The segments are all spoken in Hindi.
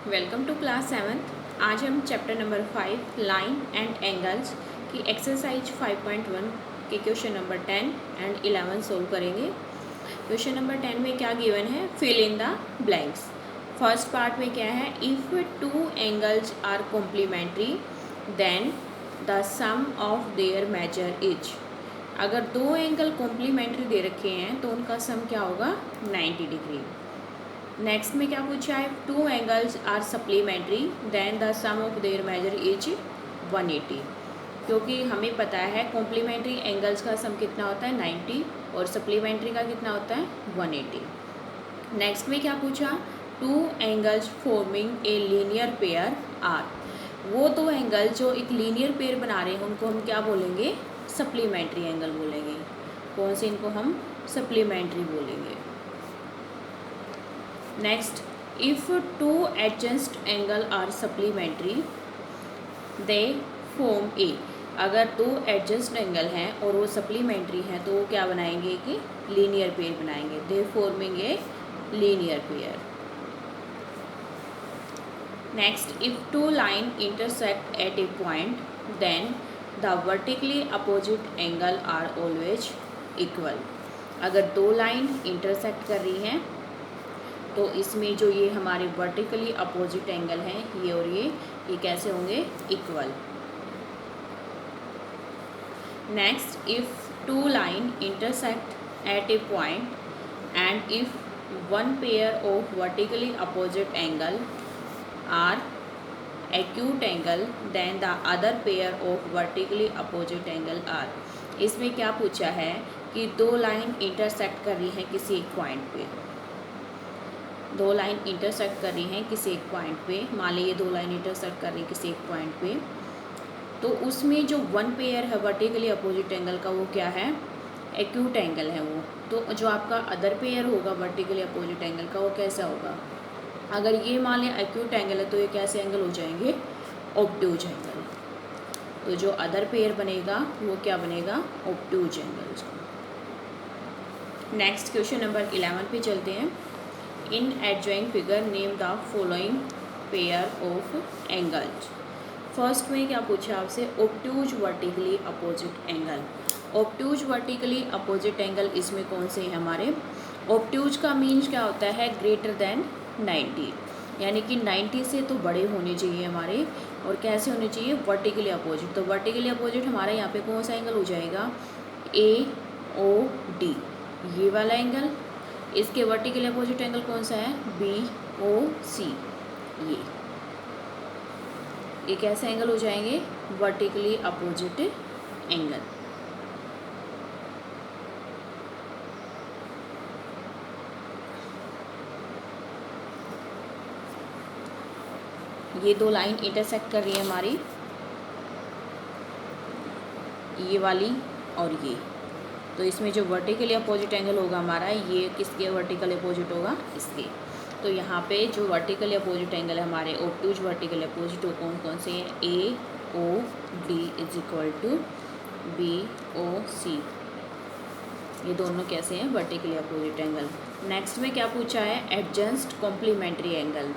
Welcome to class seventh. आज हम chapter number 5 line and angles की एक्सरसाइज 5.1 के क्वेश्चन नंबर 10 एंड 11 सोल्व करेंगे। क्वेश्चन नंबर 10 में क्या गिवन है, fill in the blanks. First part में क्या है, if two angles are complementary then the sum of their measure is. अगर दो एंगल कॉम्प्लीमेंट्री दे रखे हैं तो उनका सम क्या होगा, 90 डिग्री। नेक्स्ट में क्या पूछा है, two angles are supplementary then the sum of their measure is 180। क्योंकि हमें पता है कॉम्प्लीमेंट्री एंगल्स का सम कितना होता है 90 और सप्लीमेंट्री का कितना होता है 180। नेक्स्ट में क्या पूछा, two angles forming a linear pair are. वो दो एंगल जो एक लीनियर पेयर बना रहे हैं उनको हम क्या बोलेंगे, सप्लीमेंट्री एंगल बोलेंगे। कौन से, इनको हम सप्लीमेंट्री बोलेंगे। Next, if two adjacent angle are supplementary they form a. अगर दो एडजस्ट एंगल हैं और वो सप्लीमेंट्री हैं तो वो क्या बनाएंगे कि लीनियर पेयर बनाएंगे। They forming a linear pair. Next, if two line intersect at a point then the vertically opposite angle are always equal. अगर दो लाइन इंटरसेक्ट कर रही हैं तो इसमें जो ये हमारे वर्टिकली अपोजिट एंगल हैं, ये और ये कैसे होंगे, equal. Next, if two line intersect at a point and if one pair of vertically opposite angle are acute angle then the other pair of vertically opposite angle are. इसमें क्या पूछा है कि दो लाइन इंटरसेक्ट कर रही हैं किसी एक पॉइंट पे। दो लाइन इंटरसेक्ट कर रही हैं किसी एक पॉइंट पे, मान लीजिए दो लाइन इंटरसेक्ट कर रही हैं किसी एक पॉइंट पे, तो उसमें जो वन पेयर है वर्टिकली अपोजिट एंगल का वो क्या है, एक्यूट एंगल है वो। तो जो आपका अदर पेयर होगा वर्टिकली अपोजिट एंगल का वो कैसा होगा, अगर ये मान लें एक्यूट एंगल है तो ये कैसे एंगल हो जाएंगे, ऑब्ट्यूज एंगल। तो जो अदर पेयर बनेगा वो क्या बनेगा, obtuse angle. Next question number 11 पे चलते हैं। In adjoint figure name the following pair of angles. First में क्या पूछा आपसे, obtuse vertically opposite angle. Obtuse vertically opposite angle इसमें कौन से हैं हमारे, ऑब्ट्यूज का मीन्स क्या होता है, ग्रेटर देन 90, यानी कि 90 से तो बड़े होने चाहिए हमारे, और कैसे होने चाहिए, वर्टिकली अपोजिट। तो वर्टिकली अपोजिट हमारा यहाँ पे कौन सा एंगल हो जाएगा, ए ओ डी, ये वाला एंगल। इसके वर्टिकली अपोजिट एंगल कौन सा है, बी ओ सी, ये कैसे एंगल हो जाएंगे, वर्टिकली अपोजिट एंगल। ये दो लाइन इंटरसेक्ट कर रही है हमारी, ये वाली और ये, तो इसमें जो वर्टिकली अपोजिट एंगल होगा हमारा, ये किसके वर्टिकली अपोजिट होगा, इसके। तो यहाँ पे जो वर्टिकली अपोजिट एंगल है हमारे ऑब्ट्यूज वर्टिकली अपोजिट, वो कौन कौन से हैं, A O D is equal to B O C, ये दोनों कैसे हैं, वर्टिकली अपोजिट एंगल। नेक्स्ट में क्या पूछा है, एडजेंस्ट कॉम्प्लीमेंट्री एंगल।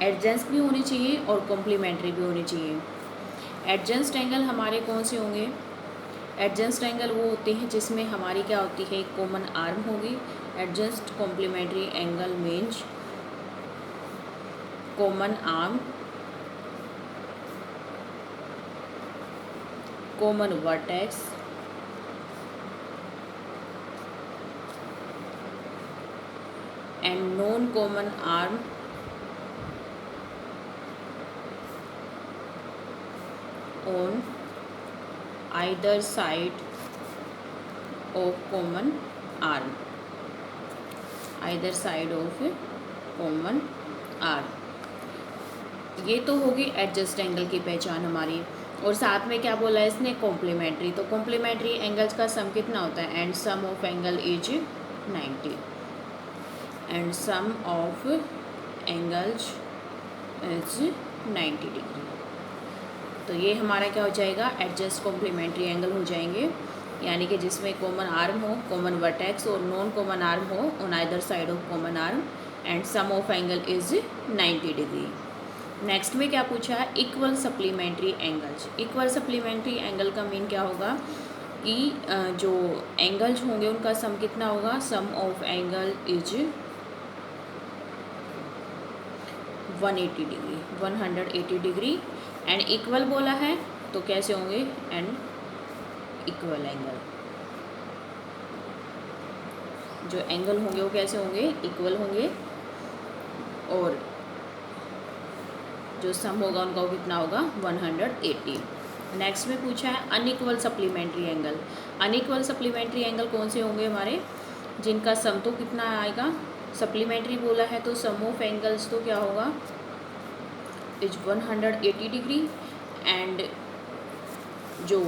एडजेंस्ट भी होनी चाहिए और कॉम्प्लीमेंट्री भी होनी चाहिए। एडजेंस्ट एंगल हमारे कौन से होंगे, एडजेंस्ट एंगल वो होते हैं जिसमें हमारी क्या होती है, कॉमन आर्म होगी। Adjacent complementary angle means common arm, common vertex and non common arm on either side of common arm, either side of common arm। ये तो होगी एडजस्ट एंगल की पहचान हमारी। और साथ में क्या बोला है इसने, कॉम्प्लीमेंट्री। तो कॉम्प्लीमेंट्री एंगल्स का सम कितना होता है, and sum of angle is 90, and sum of angles is 90 degree. तो ये हमारा क्या हो जाएगा, एडजस्ट कॉम्प्लीमेंट्री एंगल हो जाएंगे, यानी कि जिसमें कॉमन आर्म हो, कॉमन वर्टेक्स और नॉन कॉमन आर्म हो on either side of common arm, and sum of angle is 90 degree. Next में क्या पूछा है, equal supplementary angles. Equal supplementary angle का मीन क्या होगा कि जो एंगल्स होंगे उनका सम कितना होगा, sum of angle is 180 degree, 180 degree and equal बोला है तो कैसे होंगे, एंड इक्वल एंगल, जो एंगल होंगे वो कैसे होंगे, इक्वल होंगे, और जो सम होगा उनका वो कितना होगा, 180। नेक्स्ट में पूछा है unequal supplementary angle. Unequal supplementary angle कौन से होंगे हमारे, जिनका सम तो कितना आएगा, सप्लीमेंट्री बोला है तो सम ऑफ एंगल्स तो क्या होगा, इज 180 डिग्री, एंड जो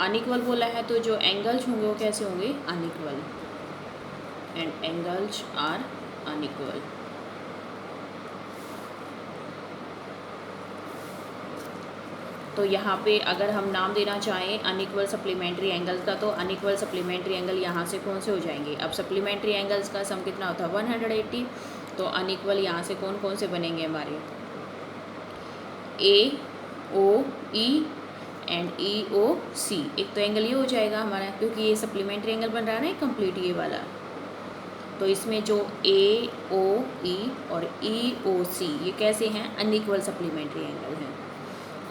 अनइक्वल बोला है तो जो एंगल्स होंगे वो कैसे होंगे, unequal, and angles are unequal. तो यहाँ पे अगर हम नाम देना चाहें अनइक्वल सप्लीमेंट्री एंगल का, तो अनइक्वल सप्लीमेंट्री एंगल यहाँ से कौन से हो जाएंगे, अब सप्लीमेंट्री एंगल्स का सम कितना होता है 180, तो अनइक्वल यहाँ से कौन कौन से बनेंगे हमारे, ए ओ ई एंड ई ओ सी। एक तो एंगल ये हो जाएगा हमारा, क्योंकि ये सप्लीमेंट्री एंगल बन रहा है ना कंप्लीट ये वाला, तो इसमें जो ए ओ ई और ई ओ सी ये कैसे हैं, अनइक्वल सप्लीमेंट्री एंगल हैं।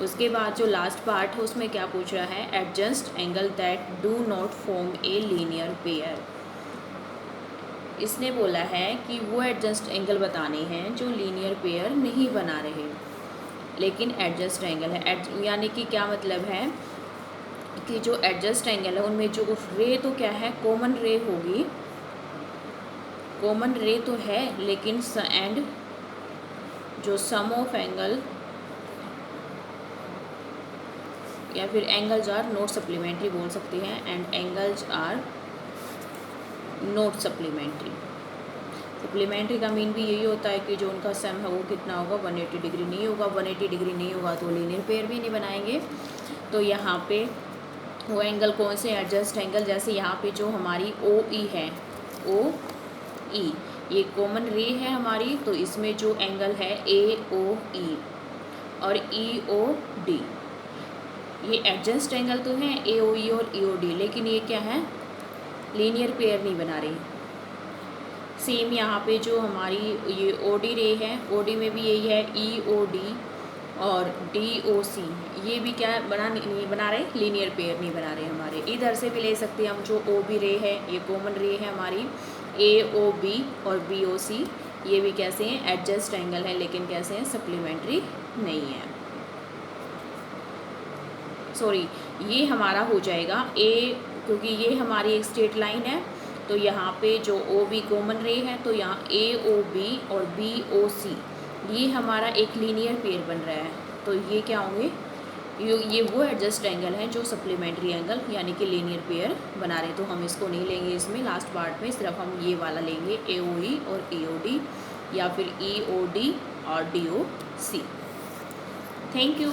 उसके बाद जो लास्ट पार्ट है उसमें क्या पूछ रहा है, adjust angle that do not form A linear pair. इसने बोला है कि वो एडजस्ट एंगल बताने हैं जो लीनियर पेयर नहीं बना रहे, लेकिन एडजस्ट एंगल है, यानी कि क्या मतलब है कि जो एडजस्ट एंगल है उनमें जो रे तो क्या है, कॉमन रे होगी, कॉमन रे तो है, लेकिन एंड जो सम ऑफ एंगल या फिर एंगल्स आर नॉट सप्लीमेंट्री बोल सकते हैं, and angles are not supplementary. Supplementary का मीन भी यही होता है कि जो उनका सम है वो कितना होगा, 180 डिग्री नहीं होगा, 180 डिग्री नहीं होगा तो लीनियर पेयर भी नहीं बनाएंगे। तो यहाँ पे वो एंगल कौन से, एडजस्ट एंगल, जैसे यहाँ पे जो हमारी ओ ई है, ओ ई ये कॉमन रे है हमारी, तो इसमें जो एंगल है ए ओ ई और ई ओ डी, ये एडजस्ट एंगल तो है ए ओ ई और ई ओ डी, लेकिन ये क्या है, लीनियर पेयर नहीं बना रही। सेम यहाँ पे जो हमारी ये ओ डी रे है, ओ डी में भी यही है, ई ओ डी और डी ओ सी, ये भी क्या नहीं बना रहे, लीनियर पेयर नहीं बना रहे हमारे। इधर से भी ले सकते हैं हम, जो ओ बी रे है ये कॉमन रे है हमारी, ए ओ बी और बी ओ सी, ये भी कैसे हैं, एडजस्ट एंगल है, लेकिन कैसे हैं, सप्लीमेंट्री नहीं है। सॉरी, ये हमारा हो जाएगा ए, क्योंकि ये हमारी एक स्ट्रेट लाइन है, तो यहाँ पे जो ओ बी कॉमन रे है, तो यहाँ ए ओ बी और बी ओ सी ये हमारा एक लीनियर पेयर बन रहा है, तो ये क्या होंगे, ये वो एडजस्ट एंगल हैं जो सप्लीमेंट्री एंगल यानी कि लीनियर पेयर बना रहे हैं। तो हम इसको नहीं लेंगे इसमें, लास्ट पार्ट में सिर्फ हम ये वाला लेंगे, ए ओ ई और ई ओ डी, या फिर ई ओ डी और D O C. Thank you.